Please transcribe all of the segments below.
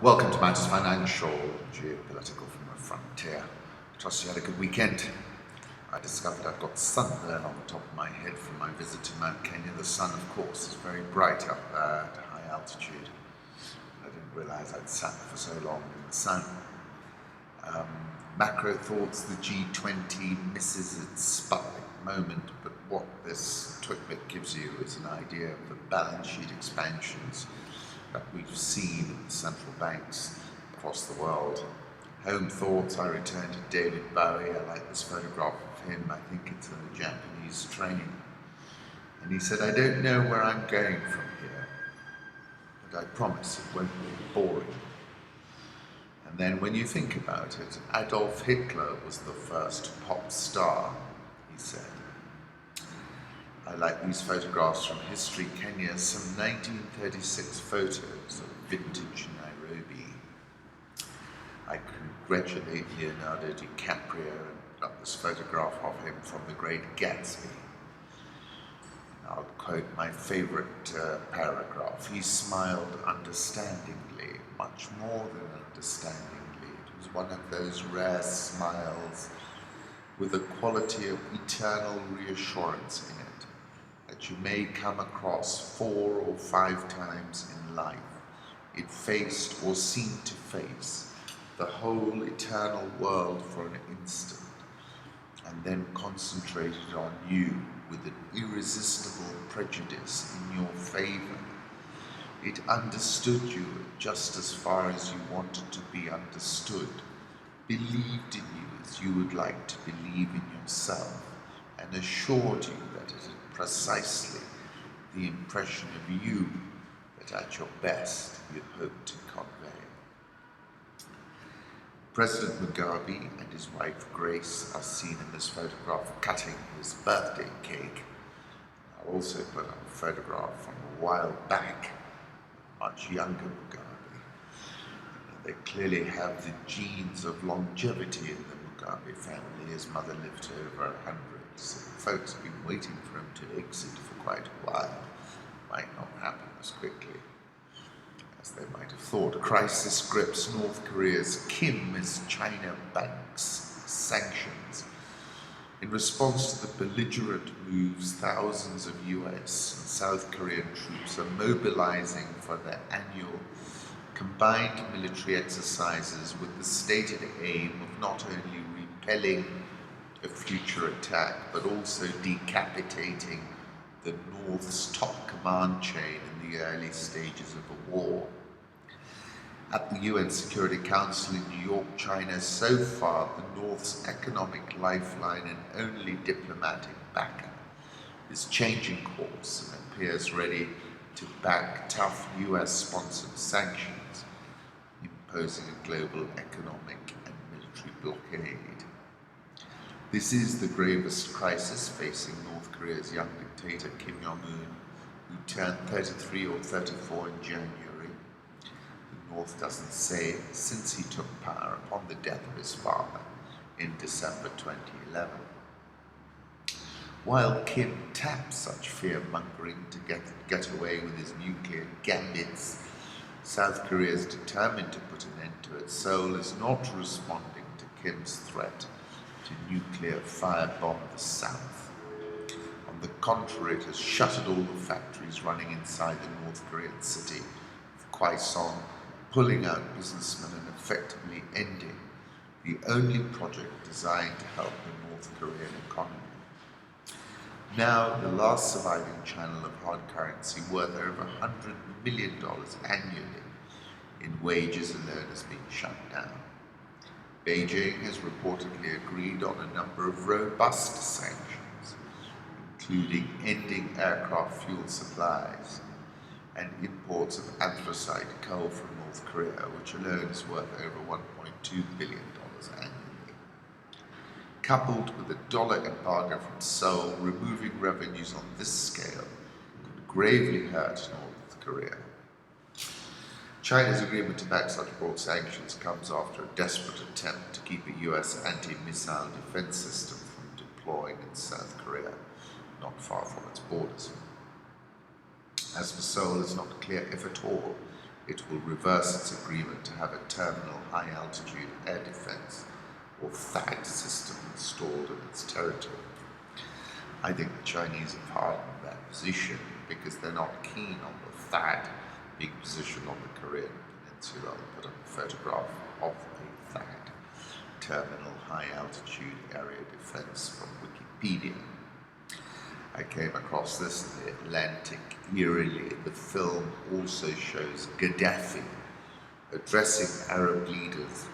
Welcome to Matters Financial, Geopolitical from the Frontier. Trust you had a good weekend. I discovered I've got sunburn on the top of my head from my visit to Mount Kenya. The sun, of course, is very bright up there at high altitude. I didn't realize I'd sat for so long in the sun. Macro thoughts, the G20 misses its sputnik moment, but what this TWICBIT gives you is an idea of the balance sheet expansions that we've seen in the central banks across the world. Home thoughts, I return to David Bowie. I like this photograph of him. I think it's in a Japanese train. And he said, "I don't know where I'm going from here, but I promise it won't be boring." And then when you think about it, Adolf Hitler was the first pop star, he said. I like these photographs from History Kenya, some 1936 photos of vintage Nairobi. I congratulate Leonardo DiCaprio and got this photograph of him from The Great Gatsby. I'll quote my favorite paragraph. He smiled understandingly, much more than understandingly. It was one of those rare smiles with a quality of eternal reassurance in it that you may come across 4 or 5 times in life. It faced or seemed to face the whole eternal world for an instant, and then concentrated on you with an irresistible prejudice in your favor. It understood you just as far as you wanted to be understood, believed in you as you would like to believe in yourself, and assured you that it had precisely the impression of you that at your best you hoped to convey. President Mugabe and his wife Grace are seen in this photograph cutting his birthday cake. I'll also put up a photograph from a while back, much younger Mugabe. They clearly have the genes of longevity in the Mugabe family. His mother lived to over 100. So folks have been waiting for him to exit for quite a while. Might not happen as quickly as they might have thought. Crisis grips North Korea's Kim as China banks sanctions. In response to the belligerent moves, thousands of US and South Korean troops are mobilizing for their annual combined military exercises with the stated aim of not only repelling a future attack, but also decapitating the North's top command chain in the early stages of a war. At the UN Security Council in New York, China, so far the North's economic lifeline and only diplomatic backer, is changing course and appears ready to back tough US-sponsored sanctions, imposing a global economic and military blockade. This is the gravest crisis facing North Korea's young dictator Kim Jong-un, who turned 33 or 34 in January. The North doesn't say since he took power upon the death of his father in December 2011. While Kim taps such fear-mongering to get away with his nuclear gambits, South Korea is determined to put an end to it. Seoul is not responding to Kim's threat to nuclear firebomb the South. On the contrary, it has shuttered all the factories running inside the North Korean city of Kwaesong, pulling out businessmen and effectively ending the only project designed to help the North Korean economy. Now, the last surviving channel of hard currency worth over $100 million annually in wages alone has been shut down. Beijing has reportedly agreed on a number of robust sanctions, including ending aircraft fuel supplies and imports of anthracite coal from North Korea, which alone is worth over $1.2 billion annually. Coupled with a dollar embargo from Seoul, removing revenues on this scale could gravely hurt North Korea. China's agreement to back such broad sanctions comes after a desperate attempt to keep a US anti-missile defense system from deploying in South Korea, not far from its borders. As for Seoul, it's not clear if at all it will reverse its agreement to have a terminal high-altitude air defense, or THAAD, system installed in its territory. I think the Chinese have hardened their position because they're not keen on the THAAD being positioned on the Korean Peninsula. I'll put up a photograph of a THAAD, Terminal High Altitude Area Defense, from Wikipedia. I came across this in the Atlantic eerily. The film also shows Gaddafi addressing Arab leaders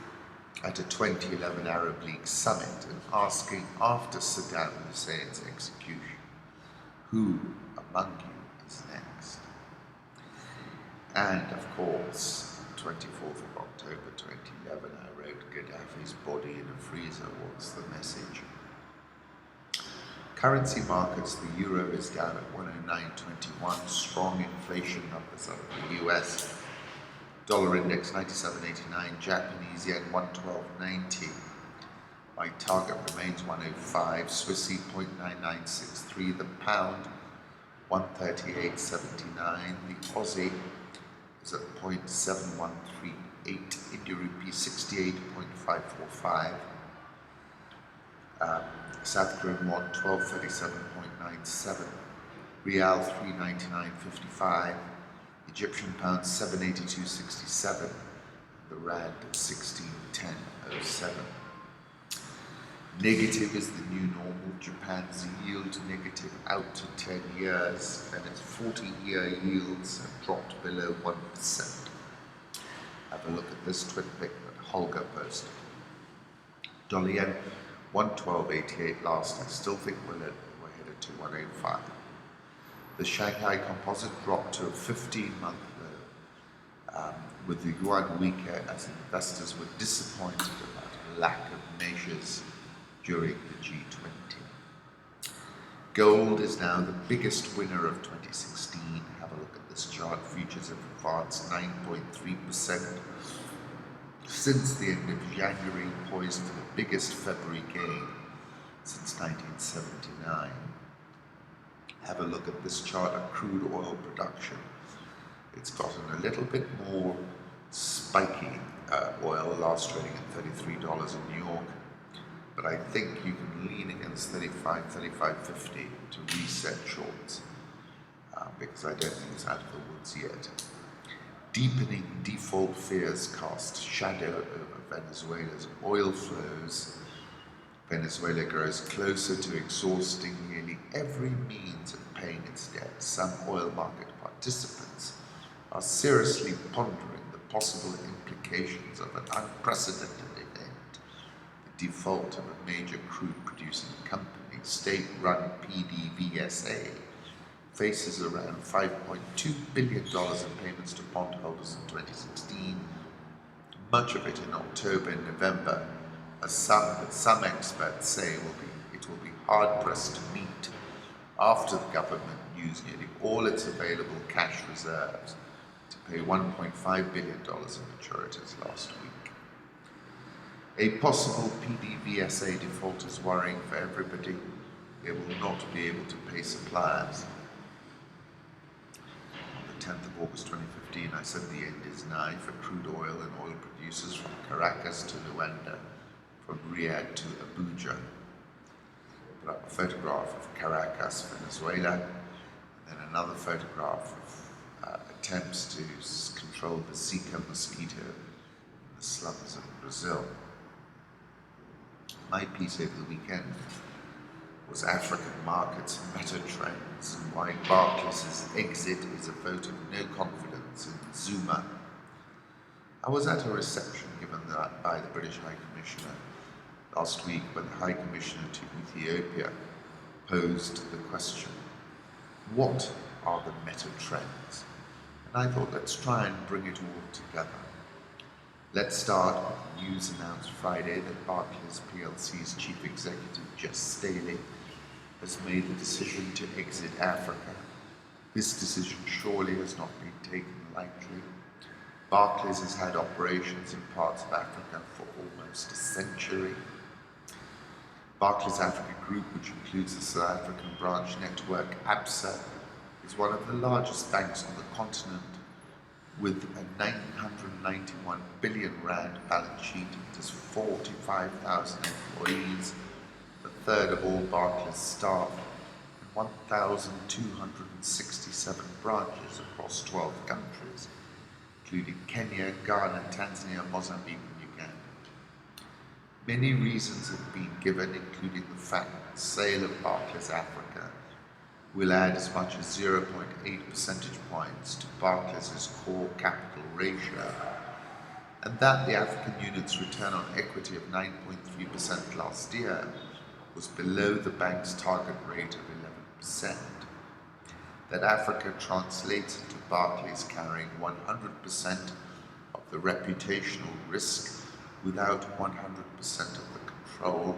at a 2011 Arab League summit and asking, after Saddam Hussein's execution, who among you is next? And of course, 24th of October 2011, I wrote, Gaddafi's body in a freezer. What's the message? Currency markets, the euro is down at 109.21, strong inflation numbers out of the US. Dollar index 97.89, Japanese yen 112.90. My target remains 105, Swissy 0.9963, the pound 138.79, the Aussie is at 0.7138, India rupee 68.545, South Korean won 1237.97, Rial 399.55, Egyptian pound 782.67, the Rand 1610.07. Negative is the new normal. Japan's yield negative out to 10 years, and its 40-year yields have dropped below 1%. Have a look at this twin pic that Holger posted. Dollar yen 112.88 last. I still think we're headed to 105. The Shanghai Composite dropped to a 15-month low, with the yuan weaker as investors were disappointed about a lack of measures during the G20. Gold is now the biggest winner of 2016. Have a look at this chart. Futures have advanced 9.3% since the end of January, poised for the biggest February gain since 1979. Have a look at this chart of crude oil production. It's gotten a little bit more spiky. Oil last trading at $33 in New York, but I think you can lean against 35.50 to reset shorts, because I don't think it's out of the woods yet. Deepening default fears cast shadow over Venezuela's oil flows. Venezuela grows closer to exhausting nearly every means of paying its debt. Some oil market participants are seriously pondering the possible implications of an unprecedented event, the default of a major crude producing company. State-run PDVSA faces around $5.2 billion in payments to bondholders in 2016, much of it in October and November. Some experts say it will be hard-pressed to meet after the government used nearly all its available cash reserves to pay $1.5 billion in maturities last week. A possible PDVSA default is worrying for everybody. They will not be able to pay suppliers. On the 10th of August 2015, I said the end is nigh for crude oil and oil producers from Caracas to Luanda, from Riyadh to Abuja. Put up a photograph of Caracas, Venezuela, and then another photograph of attempts to control the Zika mosquito in the slums of Brazil. My piece over the weekend was African markets and meta trends, and why Barclays' exit is a vote of no confidence in Zuma. I was at a reception given by the British High Commissioner last week when the High Commissioner to Ethiopia posed the question, what are the meta trends? And I thought, let's try and bring it all together. Let's start with the news announced Friday that Barclays PLC's chief executive, Jess Staley, has made the decision to exit Africa. This decision surely has not been taken lightly. Barclays has had operations in parts of Africa for almost a century. Barclays Africa Group, which includes the South African branch network ABSA, is one of the largest banks on the continent, With a 991 billion rand balance sheet, it has 45,000 employees, a third of all Barclays staff, and 1,267 branches across 12 countries, including Kenya, Ghana, Tanzania, Mozambique, and Uganda. Many reasons have been given, including the fact that the sale of Barclays Africa will add as much as 0.8 percentage points to Barclays' core capital ratio, and that the African unit's return on equity of 9.3% last year was below the bank's target rate of 11%. That Africa translates into Barclays carrying 100% of the reputational risk without 100% of the control.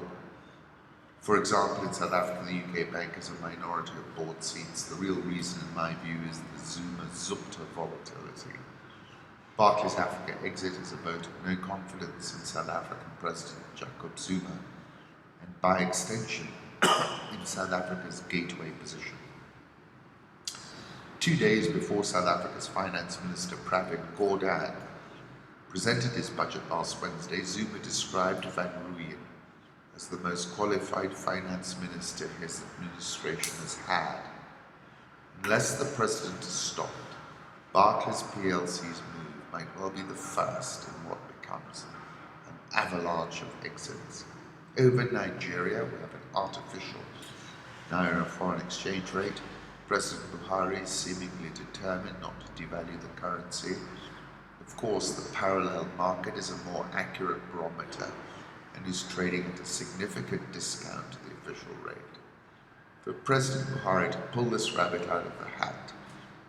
For example, in South Africa, the UK bank has a minority of board seats. The real reason, in my view, is the Zuma-Zupta volatility. Barclays Africa exit is a vote of no confidence in South African President Jacob Zuma, and by extension, in South Africa's gateway position. 2 days before South Africa's Finance Minister Pravin Gordhan presented his budget last Wednesday, Zuma described Van Rooyen as the most qualified finance minister his administration has had. Unless the president is stopped, Barclays PLC's move might well be the first in what becomes an avalanche of exits. Over Nigeria, we have an artificial naira foreign exchange rate. President Buhari is seemingly determined not to devalue the currency. Of course, the parallel market is a more accurate barometer and is trading at a significant discount to the official rate. For President Buhari to pull this rabbit out of the hat,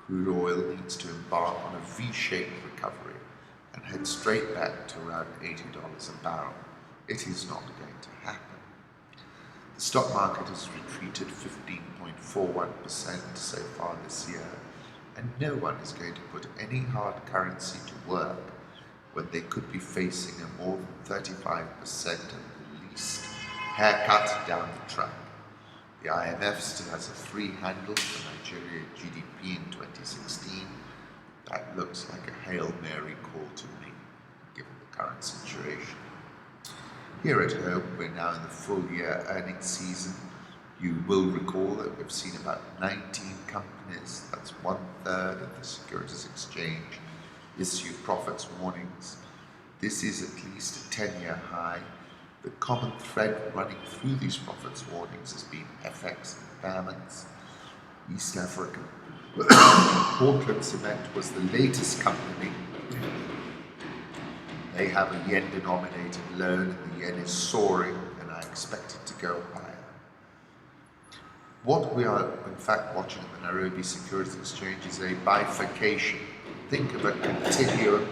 crude oil needs to embark on a V-shaped recovery and head straight back to around $80 a barrel. It is not going to happen. The stock market has retreated 15.41% so far this year, and no one is going to put any hard currency to work when they could be facing a more than 35% at the least haircut down the track. The IMF still has a 3 handle for Nigeria GDP in 2016. That looks like a Hail Mary call to me, given the current situation. Here at home, we're now in the full year earnings season. You will recall that we've seen about 19 companies, that's 1/3 of the Securities Exchange, issue profits warnings. This is at least a 10-year high. The common thread running through these profits warnings has been FX impairments. East African Portland Cement was the latest company. They have a yen-denominated loan, and the yen is soaring, and I expect it to go higher. What we are, in fact, watching at the Nairobi Securities Exchange is a bifurcation. Think of a continuum.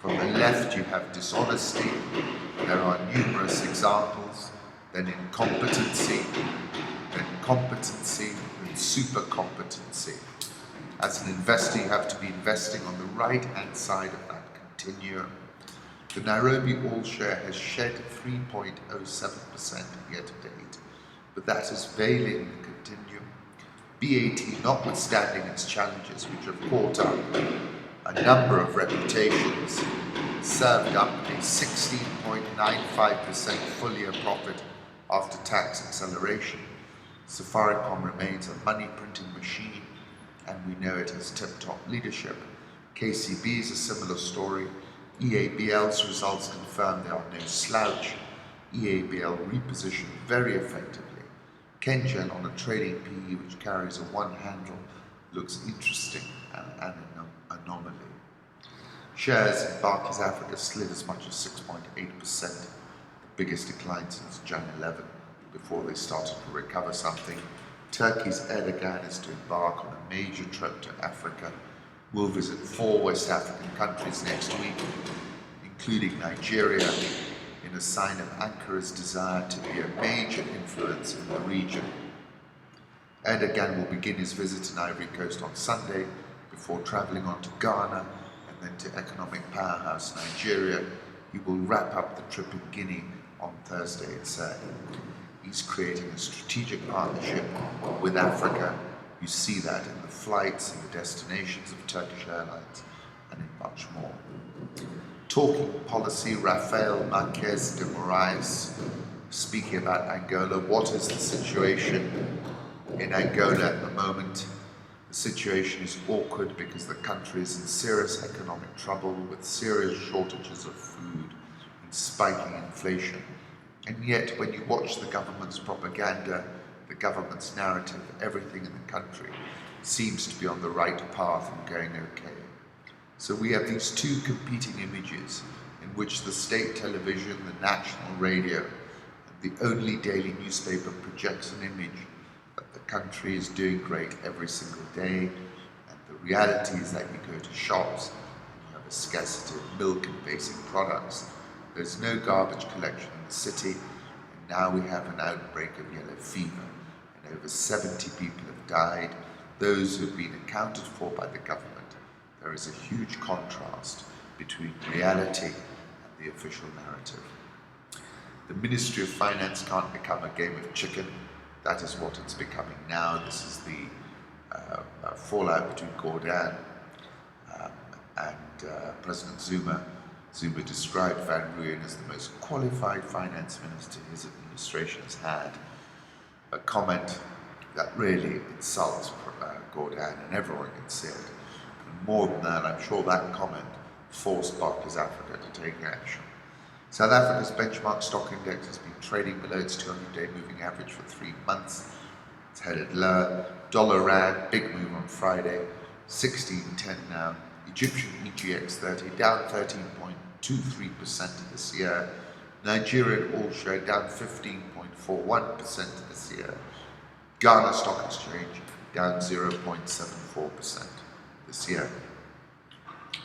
From the left, you have dishonesty. There are numerous examples. Then incompetency, then competency, and super competency. As an investor, you have to be investing on the right-hand side of that continuum. The Nairobi All Share has shed 3.07% year to date, but that is veiling the continuum. BAT, notwithstanding its challenges, which have caught up a number of reputations, served up a 16.95% full-year profit after tax acceleration. Safaricom remains a money-printing machine, and we know it has tip-top leadership. KCB is a similar story. EABL's results confirm they are no slouch. EABL repositioned very effectively. Kengen, on a trading PE which carries a 1 handle, looks interesting and an anomaly. Shares in Barclays Africa slid as much as 6.8%, the biggest decline since Jan 11, before they started to recover something. Turkey's Erdogan is to embark on a major trip to Africa. Will visit 4 West African countries next week, including Nigeria, in a sign of Ankara's desire to be a major influence in the region. Erdogan will begin his visit in Ivory Coast on Sunday, before travelling on to Ghana and then to economic powerhouse Nigeria. He will wrap up the trip in Guinea on Thursday itself. He's creating a strategic partnership with Africa. You see that in the flights and the destinations of Turkish Airlines and in much more. Talking policy, Rafael Marquez de Moraes, speaking about Angola. What is the situation in Angola at the moment? The situation is awkward because the country is in serious economic trouble with serious shortages of food and spiking inflation. And yet, when you watch the government's propaganda, the government's narrative, everything in the country seems to be on the right path and going okay. So we have these two competing images in which the state television, the national radio, and the only daily newspaper projects an image that the country is doing great every single day, and the reality is that you go to shops and you have a scarcity of milk and basic products. There's no garbage collection in the city, and now we have an outbreak of yellow fever, and over 70 people have died, those who have been accounted for by the government. There is a huge contrast between reality and the official narrative. The Ministry of Finance can't become a game of chicken. That is what it's becoming now. This is the fallout between Gordhan and President Zuma. Zuma described Van Rooyen as the most qualified finance minister his administration has had. A comment that really insults Gordhan, and everyone can see it. And more than that, I'm sure that comment forced Barclays Africa to take action. South Africa's benchmark stock index has been trading below its 200-day moving average for 3 months. It's headed lower. Dollar rand, big move on Friday, 16.10 now. Egyptian EGX 30 down 13.23% this year. Nigerian all share down 15.41% this year. Ghana Stock Exchange down 0.74% this year.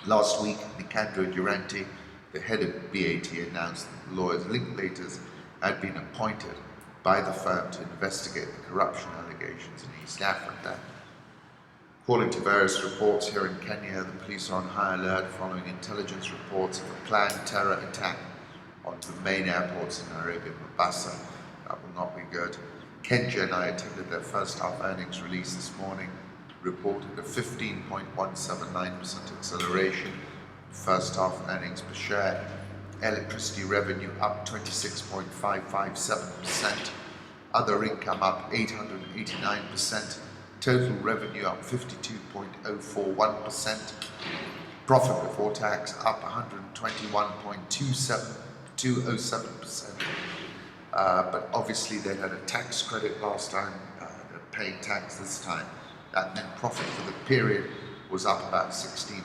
Last week, Nicandro Durante, the head of BAT, announced that lawyers Linklaters had been appointed by the firm to investigate the corruption allegations in East Africa. According to various reports here in Kenya, the police are on high alert following intelligence reports of a planned terror attack on the main airports in Nairobi and Mombasa. That will not be good. Kenja and I attended their first half earnings release this morning, reported a 15.179% acceleration in first half earnings per share, electricity revenue up 26.557%, other income up 889%, total revenue up 52.041%, profit before tax up 121.207%. But obviously they had a tax credit last time, they're paying tax this time. That meant profit for the period was up about 16%,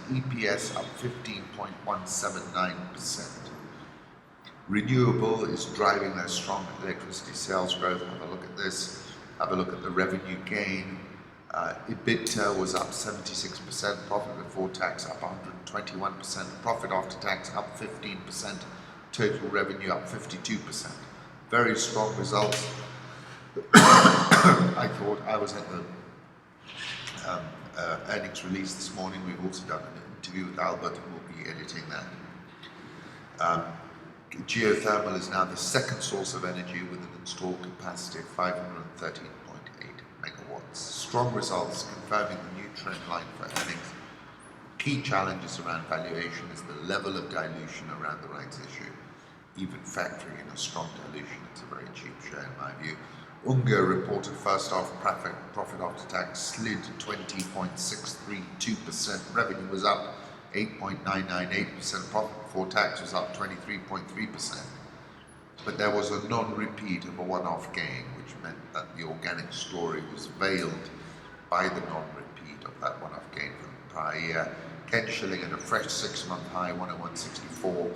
EPS up 15.179%. Renewable is driving their strong electricity sales growth. Have a look at this, have a look at the revenue gain. EBITDA was up 76%, profit before tax up 121%, profit after tax up 15%, total revenue up 52%. Very strong results. I thought I was at the earnings release this morning. We've also done an interview with Albert and we'll be editing that. Geothermal is now the second source of energy with an installed capacity of 513.8 megawatts. Strong results confirming the new trend line for earnings. Key challenges around valuation is the level of dilution around the rights issue. Even factoring in a strong dilution, it's a very cheap share in my view. Unga reported first half profit after tax slid 20.632%. Revenue was up 8.998%. Profit before tax was up 23.3%. But there was a non-repeat of a one-off gain, which meant that the organic story was veiled by the non-repeat of that one-off gain from the prior year. Ken shilling at a fresh 6-month high, 101.64.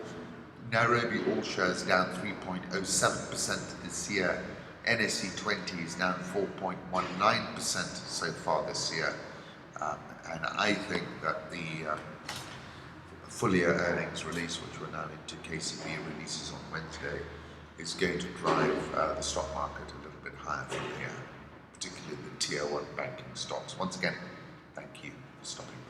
Nairobi all shares down 3.07% this year. NSE 20 is down 4.19% so far this year. And I think that the full year earnings release, which we're now into, KCB releases on Wednesday, is going to drive the stock market a little bit higher from here, particularly the tier 1 banking stocks. Once again, thank you for stopping.